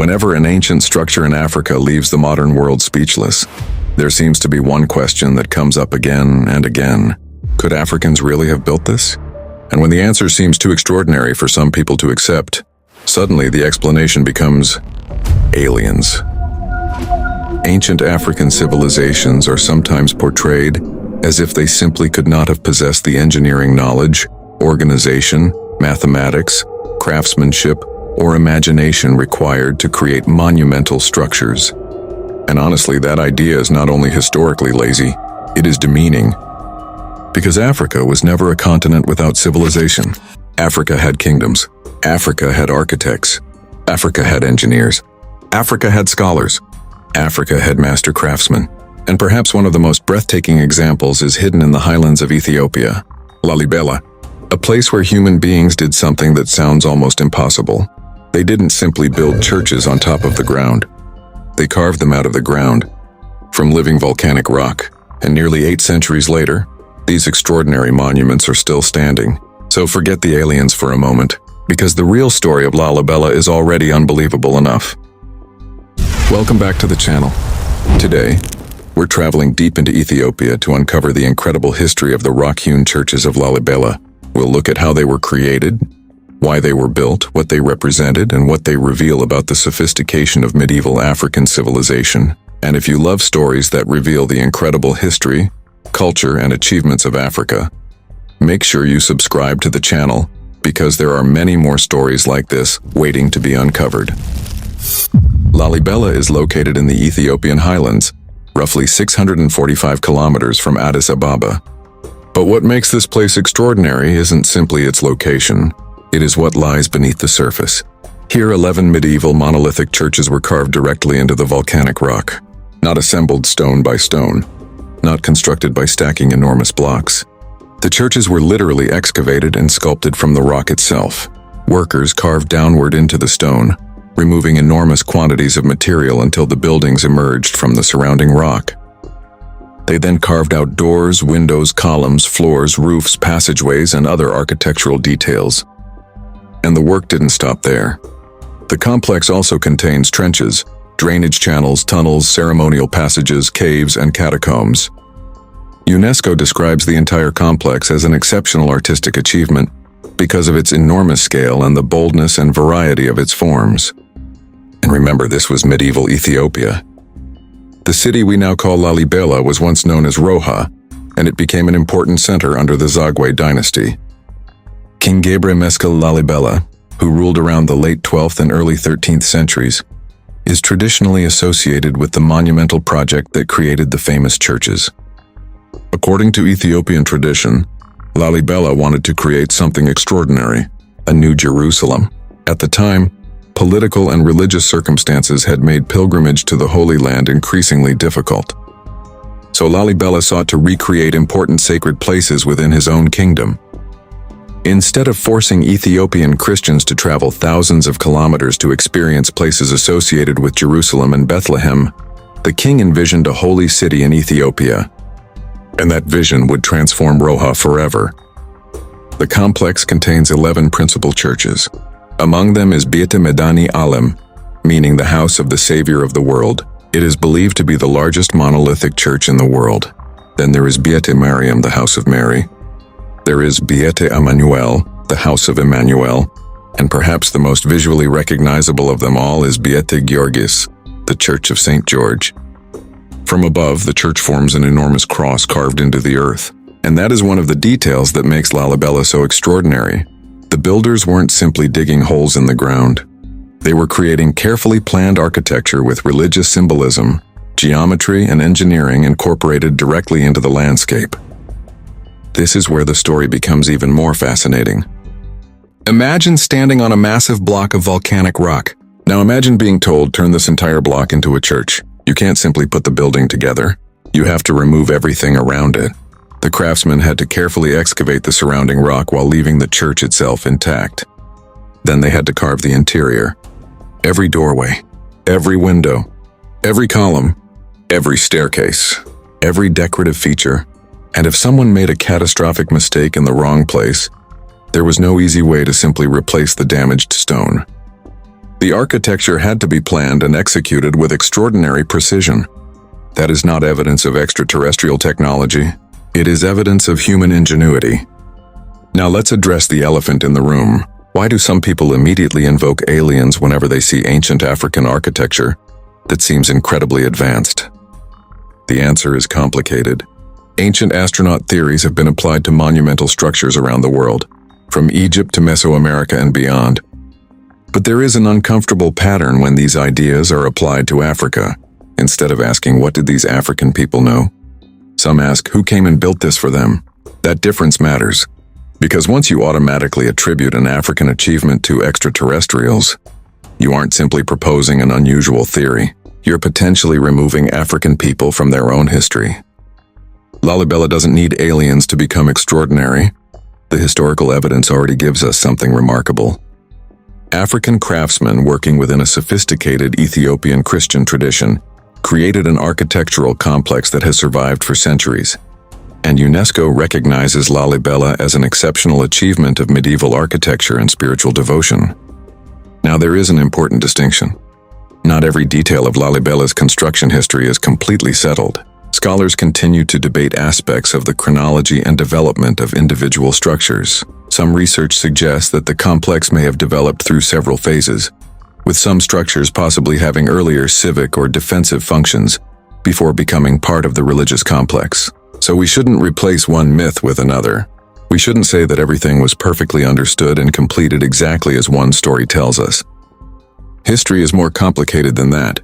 Whenever an ancient structure in Africa leaves the modern world speechless, there seems to be one question that comes up again and again. Could Africans really have built this? And when the answer seems too extraordinary for some people to accept, suddenly the explanation becomes aliens. Ancient African civilizations are sometimes portrayed as if they simply could not have possessed the engineering knowledge, organization, mathematics, craftsmanship, or imagination required to create monumental structures. And honestly, that idea is not only historically lazy, it is demeaning. Because Africa was never a continent without civilization. Africa had kingdoms. Africa had architects. Africa had engineers. Africa had scholars. Africa had master craftsmen. And perhaps one of the most breathtaking examples is hidden in the highlands of Ethiopia, Lalibela, a place where human beings did something that sounds almost impossible. They didn't simply build churches on top of the ground. They carved them out of the ground, from living volcanic rock, and nearly 8 centuries later, these extraordinary monuments are still standing. So forget the aliens for a moment, because the real story of Lalibela is already unbelievable enough. Welcome back to the channel. Today, we're traveling deep into Ethiopia to uncover the incredible history of the Rock-Hewn Churches of Lalibela. We'll look at how they were created, why they were built, what they represented, and what they reveal about the sophistication of medieval African civilization. And if you love stories that reveal the incredible history, culture, and achievements of Africa, make sure you subscribe to the channel, because there are many more stories like this waiting to be uncovered. Lalibela is located in the Ethiopian highlands, roughly 645 kilometers from Addis Ababa. But what makes this place extraordinary isn't simply its location. It is what lies beneath the surface. Here, 11 medieval monolithic churches were carved directly into the volcanic rock, not assembled stone by stone, not constructed by stacking enormous blocks. The churches were literally excavated and sculpted from the rock itself. Workers carved downward into the stone, removing enormous quantities of material until the buildings emerged from the surrounding rock. They then carved out doors, windows, columns, floors, roofs, passageways, and other architectural details. And the work didn't stop there. The complex also contains trenches, drainage channels, tunnels, ceremonial passages, caves, and catacombs. UNESCO describes the entire complex as an exceptional artistic achievement because of its enormous scale and the boldness and variety of its forms. And remember, this was medieval Ethiopia. The city we now call Lalibela was once known as Roha, and it became an important center under the Zagwe dynasty. King Lalibela, who ruled around the late 12th and early 13th centuries, is traditionally associated with the monumental project that created the famous churches. According to Ethiopian tradition, Lalibela wanted to create something extraordinary, a new Jerusalem. At the time, political and religious circumstances had made pilgrimage to the Holy Land increasingly difficult. So Lalibela sought to recreate important sacred places within his own kingdom. Instead of forcing Ethiopian Christians to travel thousands of kilometers to experience places associated with Jerusalem and Bethlehem, the king envisioned a holy city in Ethiopia, and that vision would transform Roha forever. The complex contains 11 principal churches. Among them is Beit Medani Alem, meaning the house of the Savior of the world. It is believed to be the largest monolithic church in the world. Then there is Beit Mariam, the house of Mary. There is Beit Emmanuel, the house of Emmanuel, and perhaps the most visually recognizable of them all is Beit Georgis, the Church of St. George. From above, the church forms an enormous cross carved into the earth, and that is one of the details that makes Lalibela so extraordinary. The builders weren't simply digging holes in the ground. They were creating carefully planned architecture with religious symbolism, geometry, and engineering incorporated directly into the landscape. This is where the story becomes even more fascinating. Imagine standing on a massive block of volcanic rock. Now imagine being told, turn this entire block into a church. You can't simply put the building together. You have to remove everything around it. The craftsmen had to carefully excavate the surrounding rock while leaving the church itself intact. Then they had to carve the interior. Every doorway, every window, every column, every staircase, every decorative feature. And if someone made a catastrophic mistake in the wrong place, there was no easy way to simply replace the damaged stone. The architecture had to be planned and executed with extraordinary precision. That is not evidence of extraterrestrial technology. It is evidence of human ingenuity. Now let's address the elephant in the room. Why do some people immediately invoke aliens whenever they see ancient African architecture that seems incredibly advanced? The answer is complicated. Ancient astronaut theories have been applied to monumental structures around the world, from Egypt to Mesoamerica and beyond. But there is an uncomfortable pattern when these ideas are applied to Africa. Instead of asking, what did these African people know? Some ask, who came and built this for them? That difference matters. Because once you automatically attribute an African achievement to extraterrestrials, you aren't simply proposing an unusual theory. You're potentially removing African people from their own history. Lalibela doesn't need aliens to become extraordinary. The historical evidence already gives us something remarkable. African craftsmen working within a sophisticated Ethiopian Christian tradition created an architectural complex that has survived for centuries, and UNESCO recognizes Lalibela as an exceptional achievement of medieval architecture and spiritual devotion. Now there is an important distinction. Not every detail of Lalibela's construction history is completely settled. Scholars continue to debate aspects of the chronology and development of individual structures. Some research suggests that the complex may have developed through several phases, with some structures possibly having earlier civic or defensive functions before becoming part of the religious complex. So we shouldn't replace one myth with another. We shouldn't say that everything was perfectly understood and completed exactly as one story tells us. History is more complicated than that.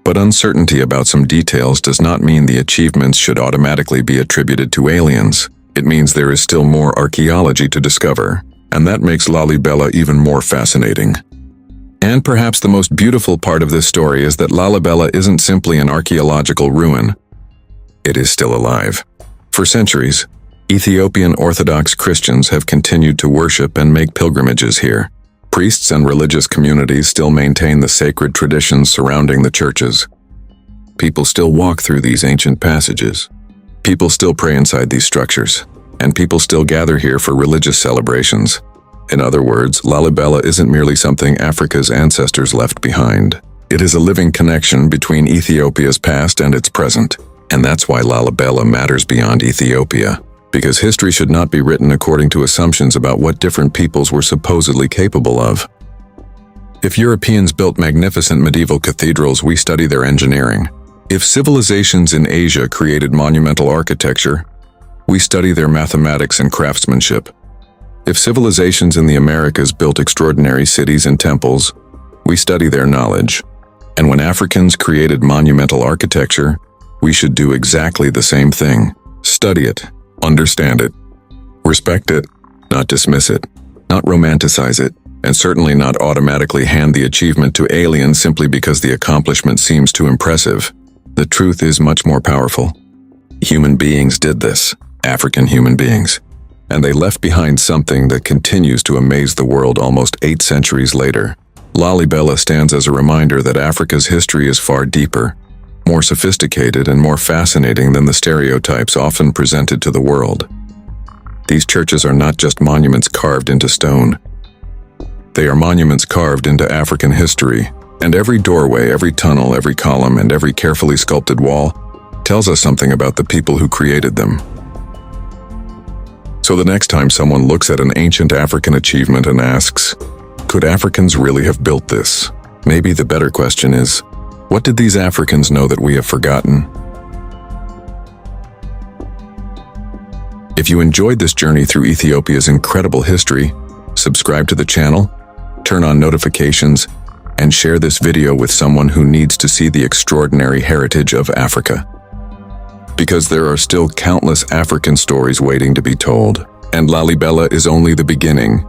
But uncertainty about some details does not mean the achievements should automatically be attributed to aliens. It means there is still more archaeology to discover, and that makes Lalibela even more fascinating. And perhaps the most beautiful part of this story is that Lalibela isn't simply an archaeological ruin. It is still alive. For centuries, Ethiopian Orthodox Christians have continued to worship and make pilgrimages here. Priests and religious communities still maintain the sacred traditions surrounding the churches. People still walk through these ancient passages. People still pray inside these structures, and people still gather here for religious celebrations. In other words, Lalibela isn't merely something Africa's ancestors left behind. It is a living connection between Ethiopia's past and its present, and that's why Lalibela matters beyond Ethiopia. Because history should not be written according to assumptions about what different peoples were supposedly capable of. If Europeans built magnificent medieval cathedrals, we study their engineering. If civilizations in Asia created monumental architecture, we study their mathematics and craftsmanship. If civilizations in the Americas built extraordinary cities and temples, we study their knowledge. And when Africans created monumental architecture, we should do exactly the same thing. Study it. Understand it. Respect it, not dismiss it, not romanticize it, and certainly not automatically hand the achievement to aliens simply because the accomplishment seems too impressive. The truth is much more powerful. Human beings did this, African human beings, and they left behind something that continues to amaze the world almost 8 centuries later. Lalibela stands as a reminder that Africa's history is far deeper, more sophisticated and more fascinating than the stereotypes often presented to the world. These churches are not just monuments carved into stone. They are monuments carved into African history, and every doorway, every tunnel, every column, and every carefully sculpted wall tells us something about the people who created them. So the next time someone looks at an ancient African achievement and asks, could Africans really have built this? Maybe the better question is, what did these Africans know that we have forgotten? If you enjoyed this journey through Ethiopia's incredible history, subscribe to the channel, turn on notifications, and share this video with someone who needs to see the extraordinary heritage of Africa. Because there are still countless African stories waiting to be told, and Lalibela is only the beginning.